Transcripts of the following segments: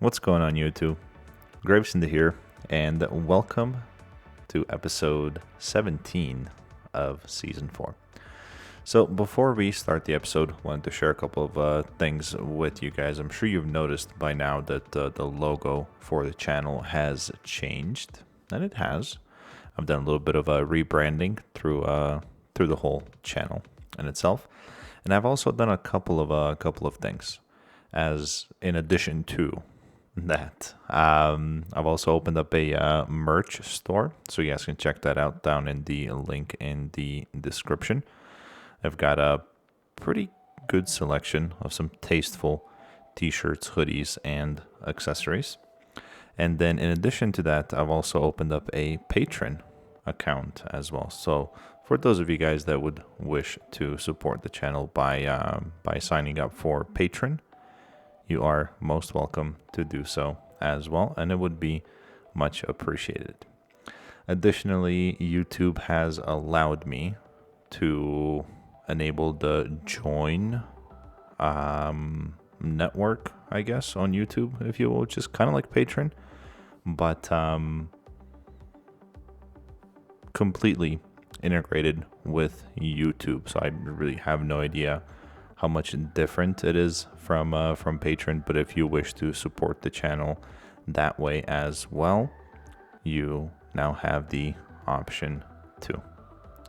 What's going on, YouTube? GraveCinder here, and welcome to episode 17 of season 4. So before we start the episode, I wanted to share a couple of things with you guys. I'm sure you've noticed by now that the logo for the channel has changed, and it has. I've done a little bit of a rebranding through the whole channel in itself, and I've also done a couple of things as in addition to that. I've also opened up a merch store, so you guys can check that out down in the link in the description. I've got a pretty good selection of some tasteful t-shirts, hoodies, and accessories. And then in addition to that, I've also opened up a Patreon account as well. So for those of you guys that would wish to support the channel by signing up for Patreon, you are most welcome to do so as well, and it would be much appreciated. Additionally, YouTube has allowed me to enable the join network, I guess, on YouTube, if you will, which is kind of like Patreon, but completely integrated with YouTube. So I really have no idea how much different it is from Patreon, but if you wish to support the channel that way as well, you now have the option to.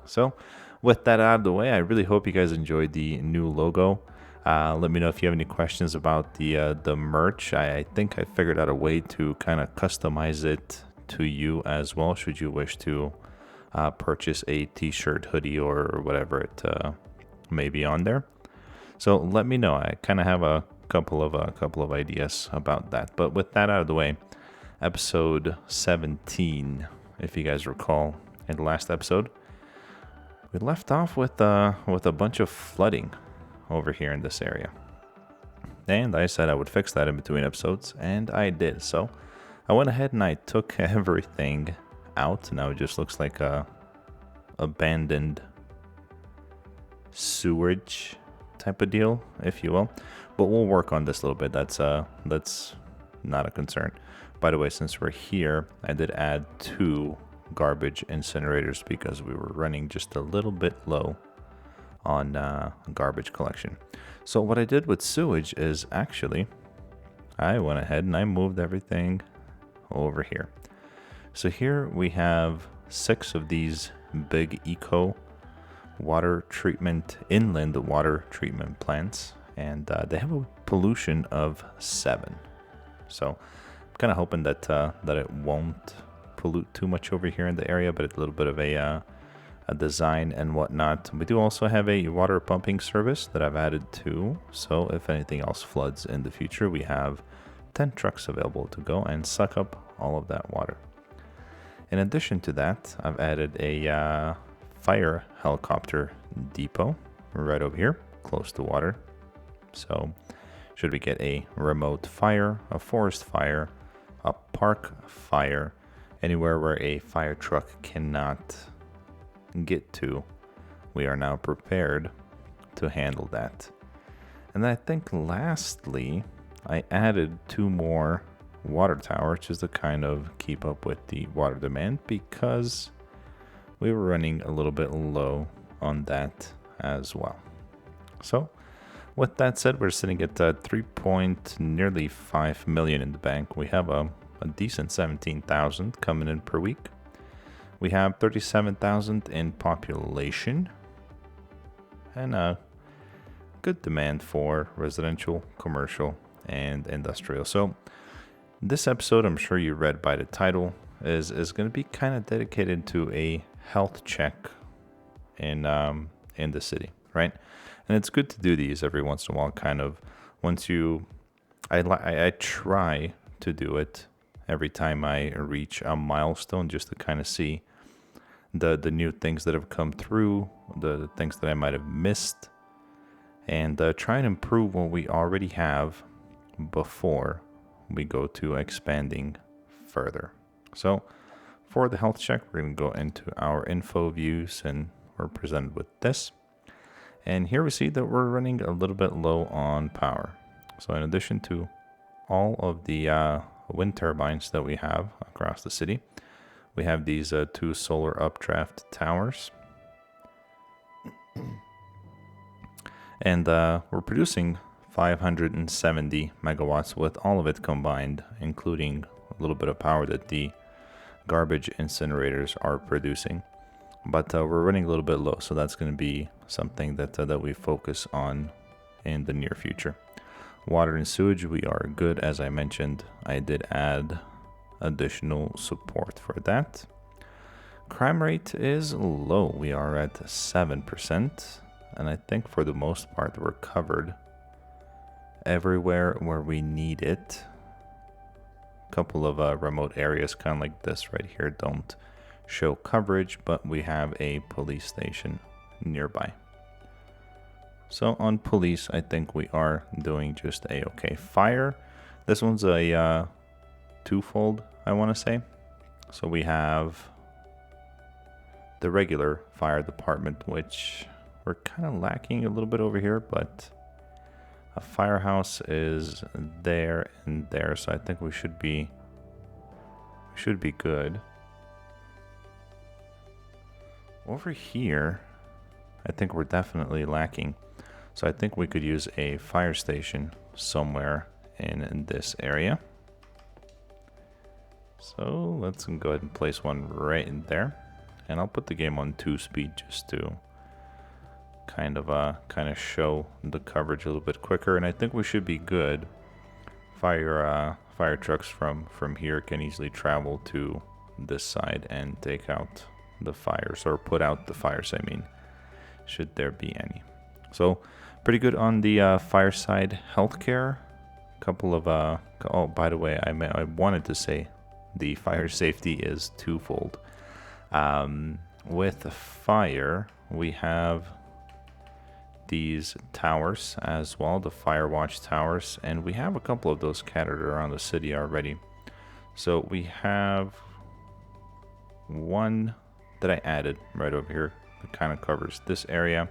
So with that out of the way, I really hope you guys enjoyed the new logo. Let me know if you have any questions about the merch. I think I figured out a way to kind of customize it to you as well, should you wish to purchase a t-shirt, hoodie, or whatever it may be on there. So let me know. I kind of have a couple of ideas about that. But with that out of the way, episode 17, if you guys recall, in the last episode, we left off with a bunch of flooding over here in this area. And I said I would fix that in between episodes, and I did. So I went ahead and I took everything out. Now it just looks like a abandoned sewage type of deal, if you will, but we'll work on this a little bit. That's not a concern. By the way, since we're here, I did add 2 garbage incinerators because we were running just a little bit low on garbage collection. So what I did with sewage is actually I went ahead and I moved everything over here. So here we have 6 of these big eco inland water treatment plants, and they have a pollution of 7. So I'm kind of hoping that it won't pollute too much over here in the area, but it's a little bit of a design and whatnot. We do also have a water pumping service that I've added to, so if anything else floods in the future, we have 10 trucks available to go and suck up all of that water. In addition to that, I've added a fire helicopter depot right over here, close to water. So should we get a remote fire, a forest fire, a park fire, anywhere where a fire truck cannot get to, we are now prepared to handle that. And I think lastly, I added 2 more water towers just to kind of keep up with the water demand, because we were running a little bit low on that as well. So with that said, we're sitting at nearly 5 million in the bank. We have a decent 17,000 coming in per week. We have 37,000 in population, and a good demand for residential, commercial, and industrial. So this episode, I'm sure you read by the title, is going to be kind of dedicated to a health check in the city, right? And it's good to do these every once in a while. Kind of once I try to do it every time I reach a milestone, just to kind of see the new things that have come through, the things that I might have missed, and try and improve what we already have before we go to expanding further. So for the health check, we're going to go into our info views, and we're presented with this. And here we see that we're running a little bit low on power. So in addition to all of the wind turbines that we have across the city. We have these 2 solar updraft towers. And we're producing 570 megawatts with all of it combined, including a little bit of power that the garbage incinerators are producing. But we're running a little bit low, so that's going to be something that we focus on in the near future. Water and sewage, we are good. As I mentioned, I did add additional support for that. Crime rate is low. We are at 7%, and I think for the most part we're covered everywhere where we need it. A couple of remote areas, kind of like this right here, don't show coverage, but we have a police station nearby. So on police, I think we are doing just a-okay. Fire, this one's a twofold, I want to say. So we have the regular fire department, which we're kind of lacking a little bit over here, but a firehouse is there and there, so I think we should be good. Over here, I think we're definitely lacking. So I think we could use a fire station somewhere in this area. So let's go ahead and place one right in there. And I'll put the game on 2-speed just to kind of show the coverage a little bit quicker. And I think we should be good. Fire trucks from here can easily travel to this side and take out the fires, or put out the fires, I mean, should there be any. So pretty good on the fire side. Healthcare, a couple of oh, by the way, I wanted to say the fire safety is twofold. With fire, we have these towers as well, the fire watch towers, and we have a couple of those scattered around the city already. So we have one that I added right over here that kind of covers this area.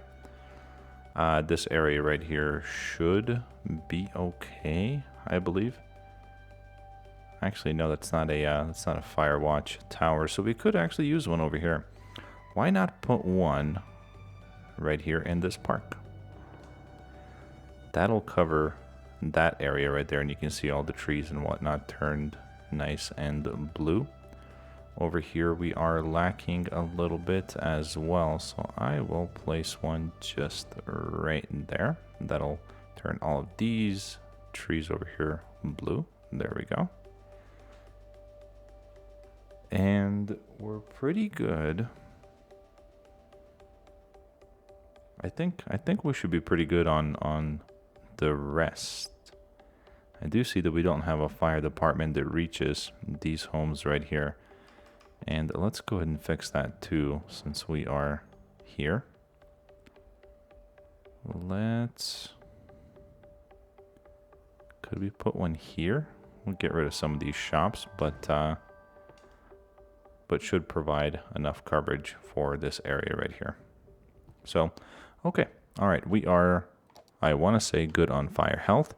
This area right here should be okay, I believe. Actually, no, that's not a fire watch tower, so we could actually use one over here. Why not put one right here in this park? That'll cover that area right there, and you can see all the trees and whatnot turned nice and blue. Over here we are lacking a little bit as well, so I will place one just right there. That'll turn all of these trees over here blue. There we go. And we're pretty good. I think we should be pretty good on the rest. I do see that we don't have a fire department that reaches these homes right here. And let's go ahead and fix that too, since we are here. Could we put one here? We'll get rid of some of these shops, but should provide enough coverage for this area right here. So, okay. All right. We are, I want to say, good on fire. Health.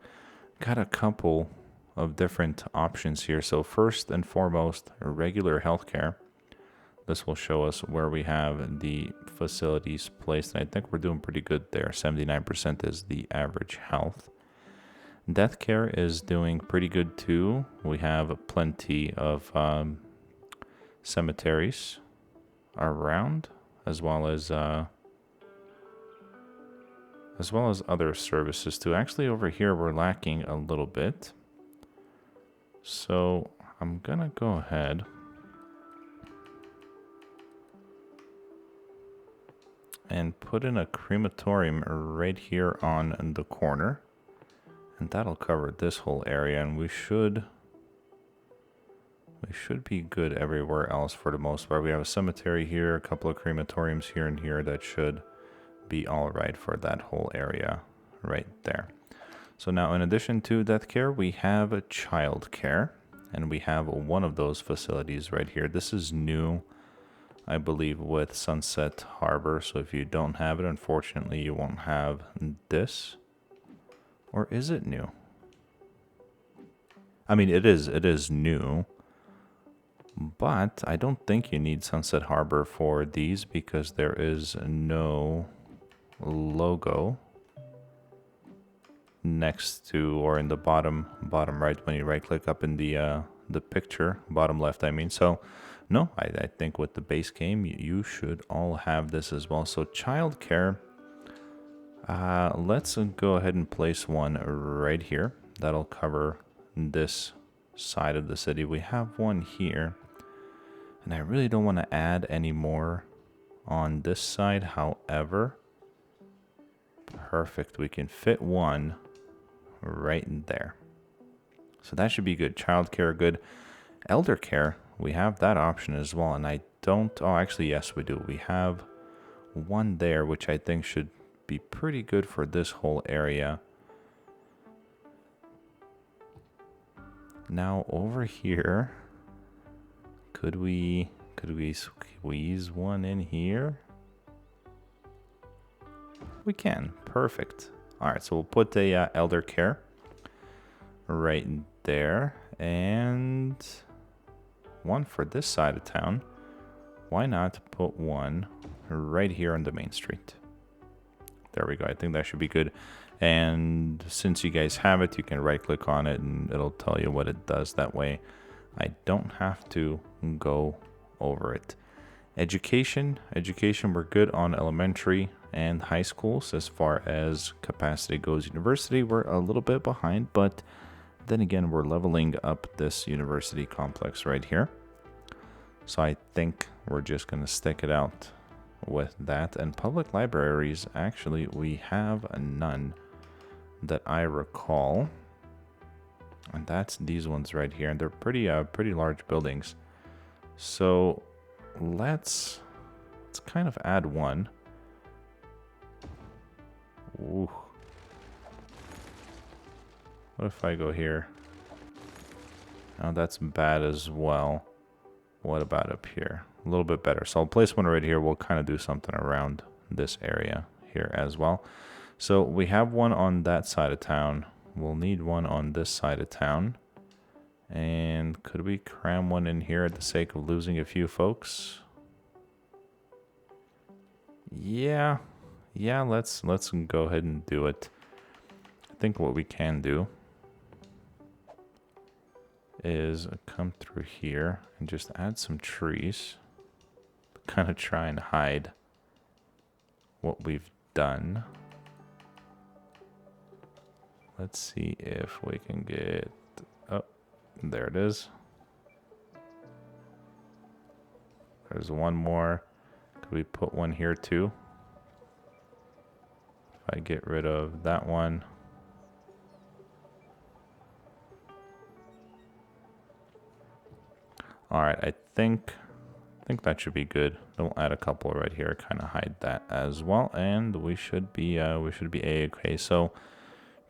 Got a couple of different options here. So first and foremost, regular healthcare. This will show us where we have the facilities placed, and I think we're doing pretty good there. 79% is the average health. Death care is doing pretty good too. We have plenty of cemeteries around, as well as other services too. Actually, over here we're lacking a little bit. So I'm gonna go ahead and put in a crematorium right here on the corner, and that'll cover this whole area, and we should be good everywhere else for the most part. We have a cemetery here, a couple of crematoriums here and here. That should be all right for that whole area right there. So now, in addition to death care, we have a child care, and we have one of those facilities right here. This is new, I believe, with Sunset Harbor. So if you don't have it, unfortunately, you won't have this. Or is it new? I mean, it is new, but I don't think you need Sunset Harbor for these because there is no logo next to or in the bottom right when you right click up in the picture, bottom left I mean. So no, I think with the base game you should all have this as well. So childcare, let's go ahead and place one right here. That'll cover this side of the city. We have one here, and I really don't want to add any more on this side. However, perfect, we can fit one right in there. So that should be good. Childcare, good. Elder care, we have that option as well. And I don't, oh, actually, yes, we do. We have one there, which I think should be pretty good for this whole area. Now over here, could we squeeze one in here? We can. Perfect. All right, so we'll put a elder care right there, and one for this side of town. Why not put one right here on the main street? There we go. I think that should be good. And since you guys have it, you can right click on it and it'll tell you what it does. That way I don't have to go over it. Education, we're good on elementary and high schools. As far as capacity goes, university, we're a little bit behind, but then again, we're leveling up this university complex right here. So I think we're just going to stick it out with that. And public libraries, actually, we have none that I recall. And that's these ones right here. And they're pretty large buildings. So let's kind of add one. Ooh. What if I go here? Oh, that's bad as well. What about up here? A little bit better. So I'll place one right here. We'll kind of do something around this area here as well. So we have one on that side of town. We'll need one on this side of town. And could we cram one in here at the sake of losing a few folks? Yeah, let's go ahead and do it. I think what we can do is come through here and just add some trees to kind of try and hide what we've done. Let's see if we can get, oh, there it is. There's one more. Could we put one here too? If I get rid of that one. All right, I think that should be good. We'll add a couple right here, kind of hide that as well, and we should be A-okay. So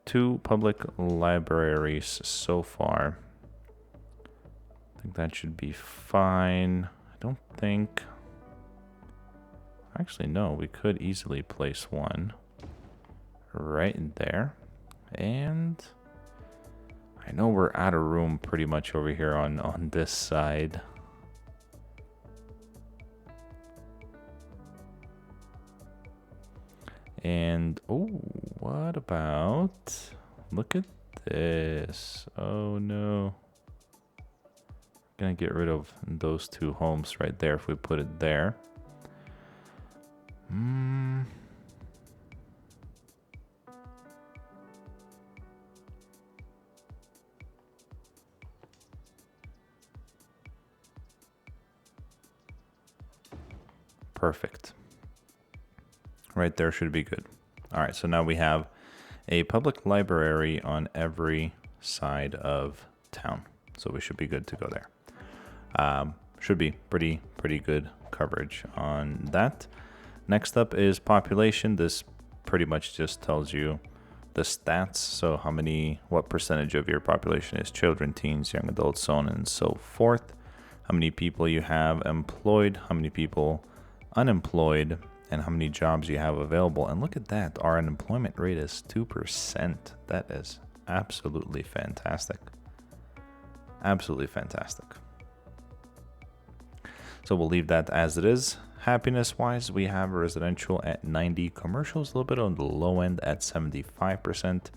2 public libraries so far. I think that should be fine. I don't think. Actually, no. We could easily place one right there, and I know we're out of room pretty much over here on this side. And, oh, what about, look at this. Oh, no. Gonna get rid of those 2 homes right there if we put it there. Perfect. Right there should be good. All right, so now we have a public library on every side of town. So we should be good to go there. Should be pretty good coverage on that. Next up is population. This pretty much just tells you the stats. So what percentage of your population is children, teens, young adults, so on and so forth. How many people you have employed, how many people unemployed, and how many jobs you have available. And look at that, our unemployment rate is 2%. That is absolutely fantastic. Absolutely fantastic. So we'll leave that as it is. Happiness wise, we have residential at 90, commercials a little bit on the low end at 75%.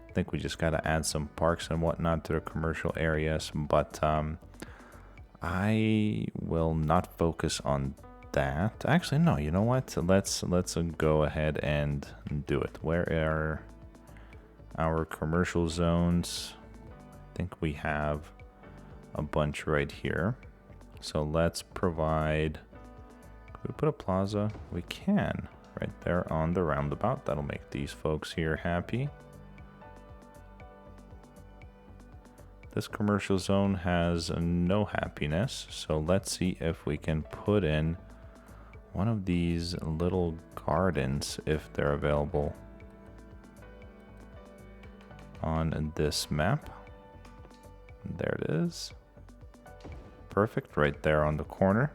I think we just got to add some parks and whatnot to the commercial areas, but I will not focus on that. Actually, no, you know what? Let's go ahead and do it. Where are our commercial zones? I think we have a bunch right here. So let's provide, can we put a plaza? We can, right there on the roundabout. That'll make these folks here happy. This commercial zone has no happiness, so let's see if we can put in one of these little gardens if they're available on this map. There it is. Perfect, right there on the corner.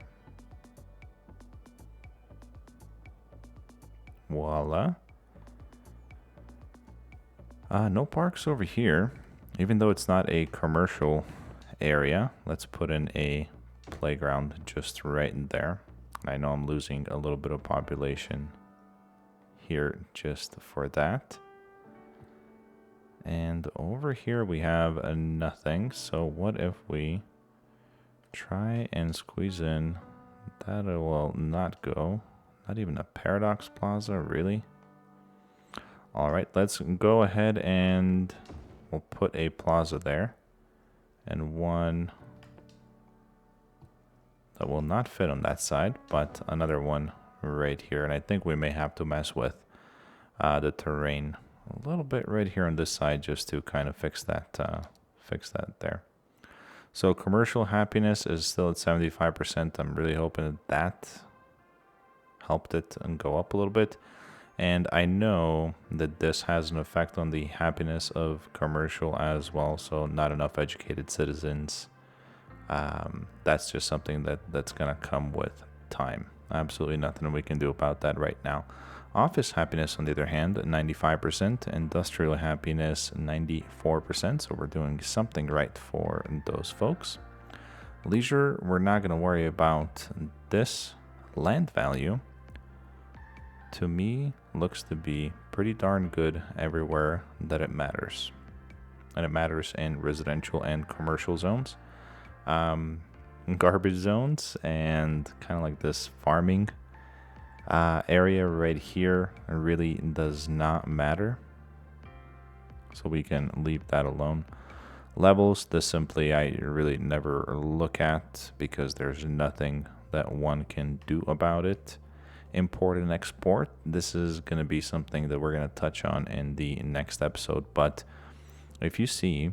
Voila. No parks over here. Even though it's not a commercial area, let's put in a playground just right in there. I know I'm losing a little bit of population here just for that. And over here we have nothing. So what if we try and squeeze in, that will not go. Not even a Paradox Plaza, really? All right, let's go ahead and we'll put a plaza there, and one that will not fit on that side, but another one right here. And I think we may have to mess with the terrain a little bit right here on this side just to kind of fix that there. So commercial happiness is still at 75%. I'm really hoping that helped it and go up a little bit. And I know that this has an effect on the happiness of commercial as well. So not enough educated citizens. That's just something that's going to come with time. Absolutely nothing we can do about that right now. Office happiness, on the other hand, 95%. Industrial happiness, 94%. So we're doing something right for those folks. Leisure, we're not going to worry about this. Land value, to me, looks to be pretty darn good everywhere that it matters. And it matters in residential and commercial zones. Garbage zones and kind of like this farming area right here really does not matter. So we can leave that alone. Levels, this simply I really never look at because there's nothing that one can do about it. Import and export, this is going to be something that we're going to touch on in the next episode. But if you see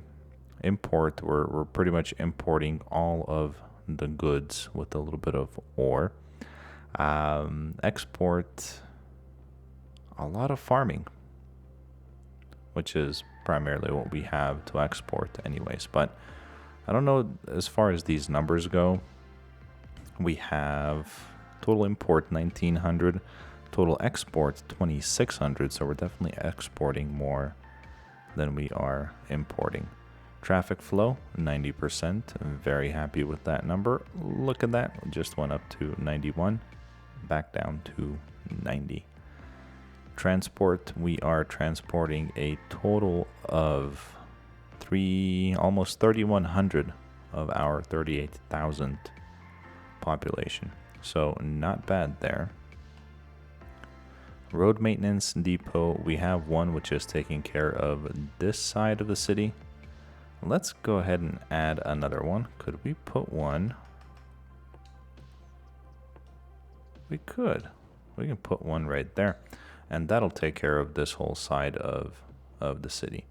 import, we're pretty much importing all of the goods with a little bit of ore. Export, a lot of farming, which is primarily what we have to export anyways. But I don't know, as far as these numbers go, we have total import 1900, total export 2600, so we're definitely exporting more than we are importing. Traffic flow 90%, I'm very happy with that number. Look at that, just went up to 91, back down to 90. Transport, we are transporting a total of almost 3100 of our 38,000 population. So not bad there. Road maintenance depot, we have one which is taking care of this side of the city. Let's go ahead and add another one. Could we put one? We could. We can put one right there. And that'll take care of this whole side of the city.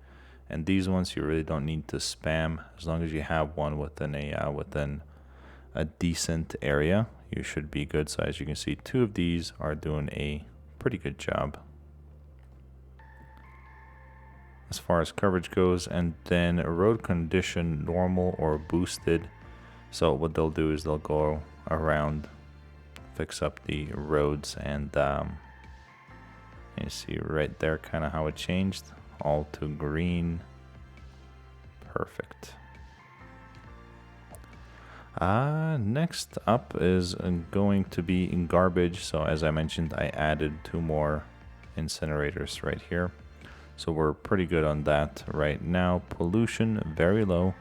And these ones you really don't need to spam. As long as you have one within a decent area, you should be good. So as you can see, two of these are doing a pretty good job as far as coverage goes. And then road condition normal or boosted. So what they'll do is they'll go around, fix up the roads, and you see right there kind of how it changed all to green. Perfect. Next up is going to be in garbage. So as I mentioned, I added 2 more incinerators right here. So we're pretty good on that right now. Pollution, very low.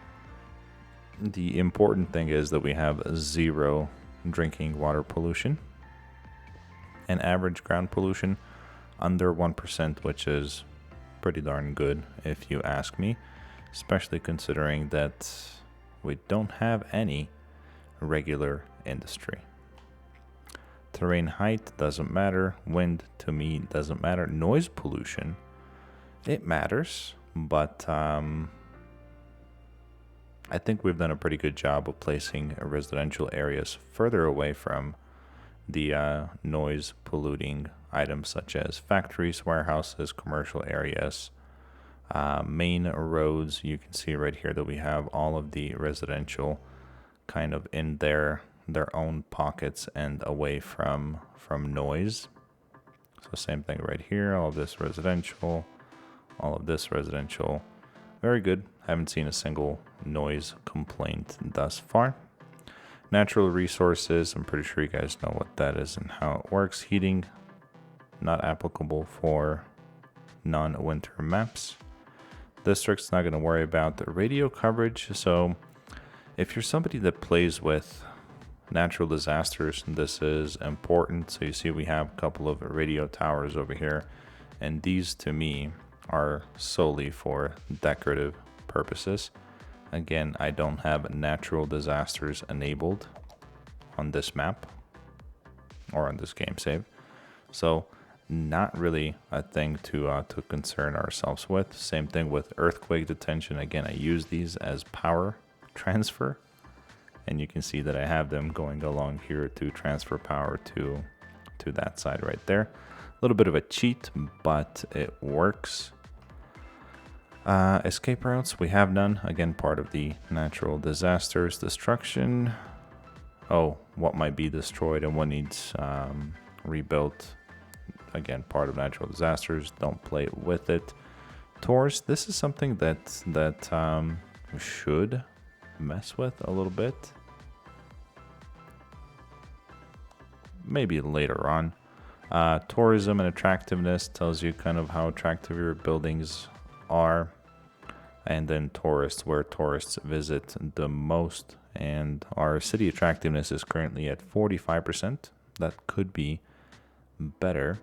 The important thing is that we have 0 drinking water pollution. And average ground pollution under 1%, which is pretty darn good if you ask me. Especially considering that we don't have any regular industry. Terrain height doesn't matter. Wind to me doesn't matter. Noise pollution, it matters, but I think we've done a pretty good job of placing residential areas further away from the noise polluting items such as factories, warehouses, commercial areas, main roads. You can see right here that we have all of the residential kind of in their own pockets and away from noise. So same thing right here, all of this residential, all of this residential. Very good. Haven't seen a single noise complaint thus far. Natural resources, I'm pretty sure you guys know what that is and how it works. Heating, not applicable for non-winter maps. District's not going to worry about the radio coverage. So if you're somebody that plays with natural disasters, this is important. So you see we have a couple of radio towers over here, and these to me are solely for decorative purposes. Again, I don't have natural disasters enabled on this map or on this game save, so not really a thing to concern ourselves with. Same thing with earthquake detention. Again, I use these as power transfer, and you can see that I have them going along here to transfer power to that side right there. A little bit of a cheat, but it works. Escape routes, we have none. Again, part of the natural disasters. Destruction. Oh, what might be destroyed and what needs rebuilt. Again, part of natural disasters. Don't play with it. Tours, this is something that we should mess with a little bit. Maybe later on. Tourism and attractiveness tells you kind of how attractive your buildings are. And then tourists, where tourists visit the most. And our city attractiveness is currently at 45%. That could be better.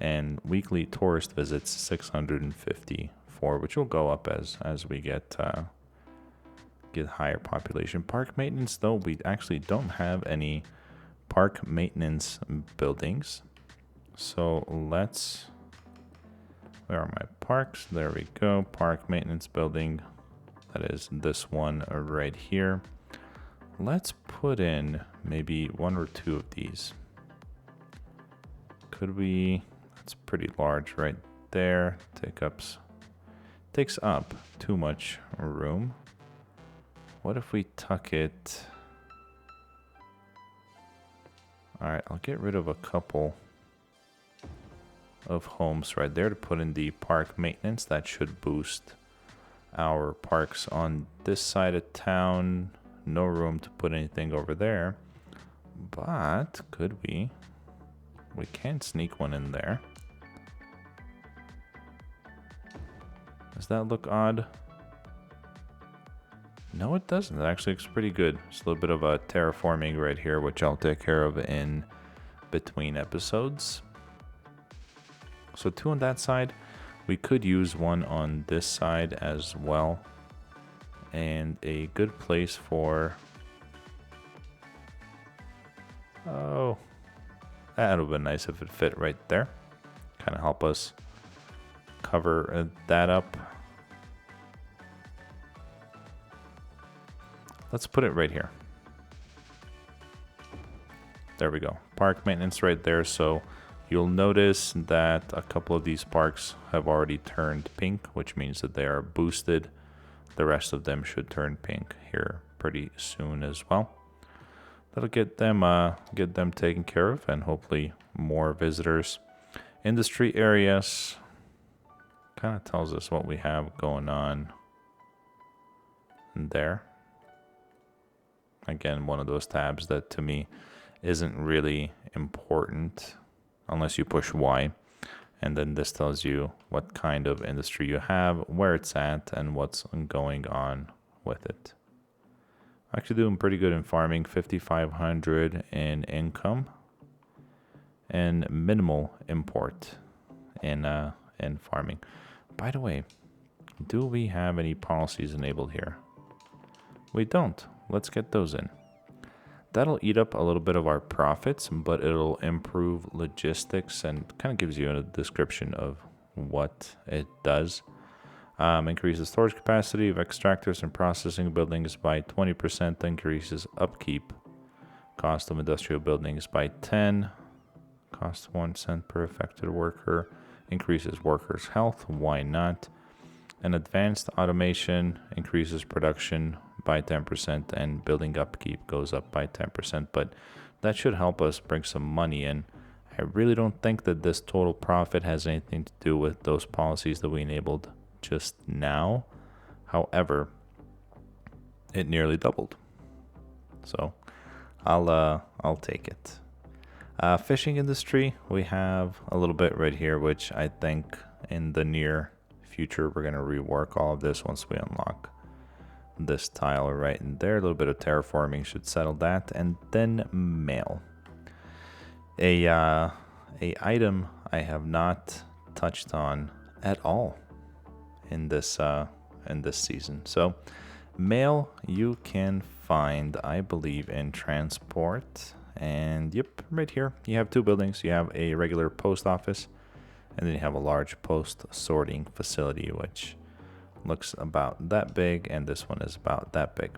And weekly tourist visits 654, which will go up as we get higher population. Park maintenance, though, we actually don't have any park maintenance buildings. So let's, where are my parks? There we go. Park maintenance building. That is this one right here. Let's put in maybe 1 or 2 of these. Could we? That's pretty large right there. Takes up too much room. What if we tuck it? All right, I'll get rid of a couple of homes right there to put in the park maintenance. That should boost our parks on this side of town. No room to put anything over there, but could we can sneak one in there. Does that look odd? No, it doesn't. It actually looks pretty good. It's a little bit of a terraforming right here, which I'll take care of in between episodes. So 2 on that side. We could use 1 on this side as well. And a good place for... Oh, that would have been nice if it fit right there. Kind of help us cover that up. Let's put it right here. There we go. Park maintenance right there. So you'll notice that a couple of these parks have already turned pink, which means that they are boosted. The rest of them should turn pink here pretty soon as well. That'll get them taken care of, and hopefully more visitors. Industry areas kind of tells us what we have going on there. again, one of those tabs that to me isn't really important unless you push Y. And then this tells you what kind of industry you have, where it's at, and what's going on with it. Actually doing pretty good in farming, 5,500 in income, and minimal import in farming. By the way, do we have any policies enabled here? We don't. Let's get those in. That'll eat up a little bit of our profits, but it'll improve logistics and kind of gives you a description of what it does. Increases storage capacity of extractors and processing buildings by 20%, increases upkeep cost of industrial buildings by 10, cost 1 cent per affected worker, increases workers' health, why not? And advanced automation increases production by 10% and building upkeep goes up by 10%, but that should help us bring some money in. I really don't think that this total profit has anything to do with those policies that we enabled just now. However, it nearly doubled. So I'll take it. Fishing industry, we have a little bit right here, which I think in the near future we're going to rework all of this once we unlock this tile right in there. A little bit of terraforming should settle that. And then mail. A item I have not touched on at all in this season. So mail you can find, I believe, in transport. And yep, right here you have two buildings. You have a regular post office, and then you have a large post sorting facility, which looks about that big, and this one is about that big.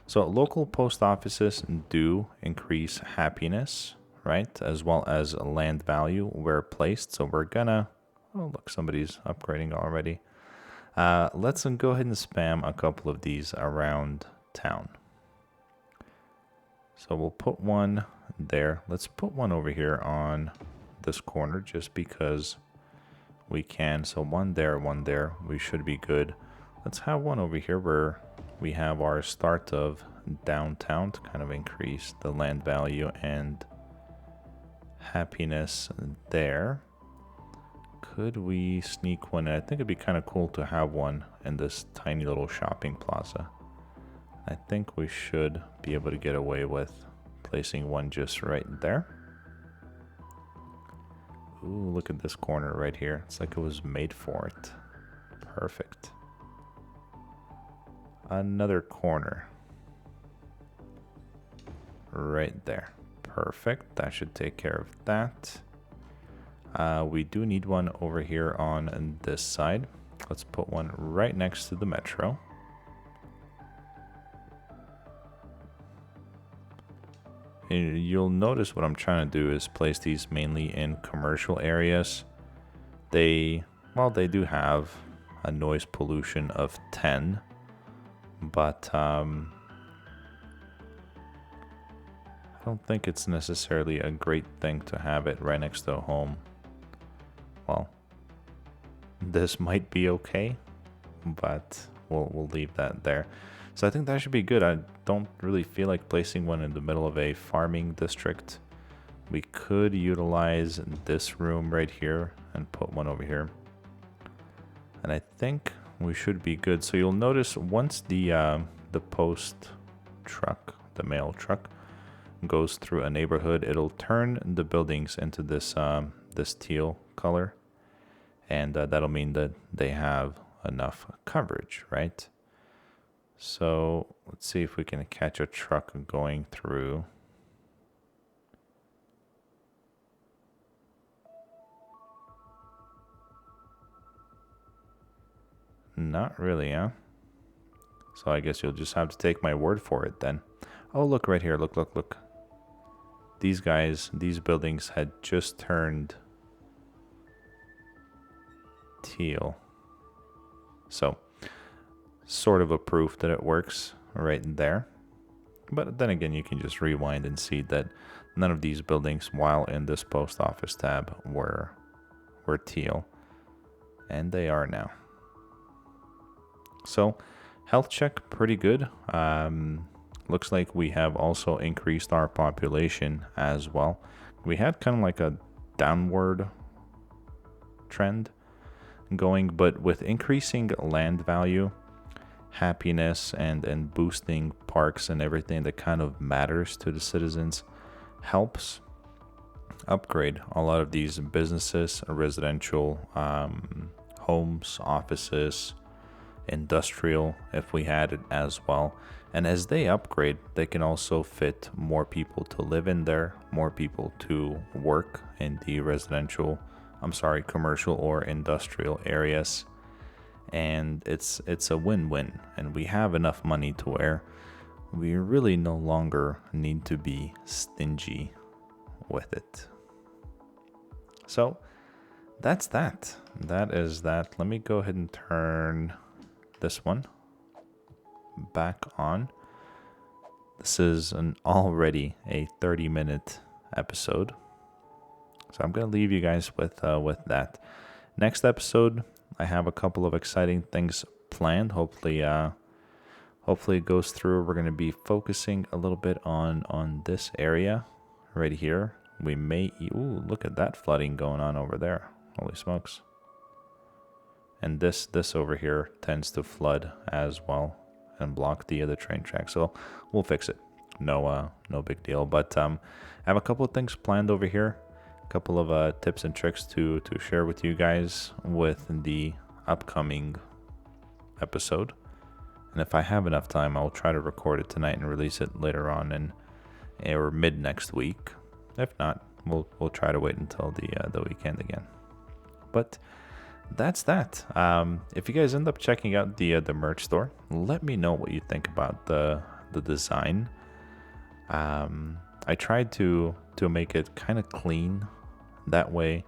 So local post offices do increase happiness, right, as well as land value where placed. So we're gonna, oh look, somebody's upgrading already. Let's go ahead and spam a couple of these around town. So we'll put one there. Let's put one over here on this corner just because we can. So one there, we should be good. Let's have one over here where we have our start of downtown to kind of increase the land value and happiness there. Could we sneak one in? I think it'd be kind of cool to have one in this tiny little shopping plaza. I think we should be able to get away with placing one just right there. Ooh, look at this corner right here. It's like it was made for it. Perfect. Another corner. Right there. Perfect. That should take care of that. We do need one over here on this side. Let's put one right next to the metro. You'll notice what I'm trying to do is place these mainly in commercial areas. Well, they do have a noise pollution of 10, but I don't think it's necessarily a great thing to have it right next to a home. Well, this might be okay, but we'll leave that there. So I think that should be good. I don't really feel like placing one in the middle of a farming district. We could utilize this room right here and put one over here. And I think we should be good. So you'll notice once the post truck, the mail truck, goes through a neighborhood, it'll turn the buildings into this this teal color, and that'll mean that they have enough coverage, right? So let's see if we can catch a truck going through. Not really, huh? So I guess you'll just have to take my word for it then. Oh, look right here. Look, look, look. These guys, these buildings had just turned teal. So sort of a proof that it works right there. But then again, you can just rewind and see that none of these buildings, while in this post office tab, were teal. And they are now. So health check, pretty good. Looks like we have also increased our population as well. We had kind of like a downward trend going, but with increasing land value, happiness, and boosting parks and everything that kind of matters to the citizens helps upgrade a lot of these businesses, residential, homes, offices, industrial, if we had it as well. And as they upgrade, they can also fit more people to live in there, more people to work in the commercial or industrial areas. And it's a win-win, and we have enough money to where we really no longer need to be stingy with it. So that's that. That is that. Let me go ahead and turn this one back on. This is already a 30-minute episode, so I'm gonna leave you guys with that. Next episode, I have a couple of exciting things planned. Hopefully it goes through. We're gonna be focusing a little bit on this area right here. We may look at that flooding going on over there. Holy smokes. And this over here tends to flood as well and block the other train track. So we'll fix it. No big deal. But I have a couple of things planned over here. A couple of tips and tricks to share with you guys with the upcoming episode. And if I have enough time, I'll try to record it tonight and release it later on or mid next week. If not, we'll try to wait until the weekend again. But that's that. If you guys end up checking out the merch store, let me know what you think about the design. I tried to make it kind of clean. That way,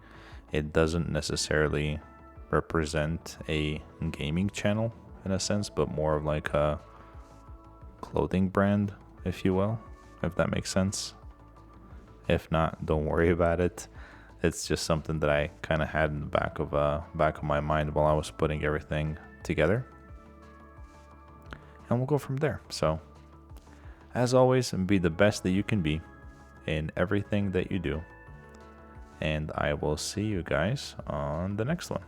it doesn't necessarily represent a gaming channel in a sense, but more of like a clothing brand, if you will, if that makes sense. If not, don't worry about it. It's just something that I kind of had in the back of my mind while I was putting everything together. And we'll go from there. So, as always, be the best that you can be in everything that you do. And I will see you guys on the next one.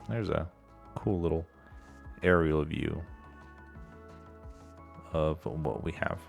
There's a cool little aerial view of what we have.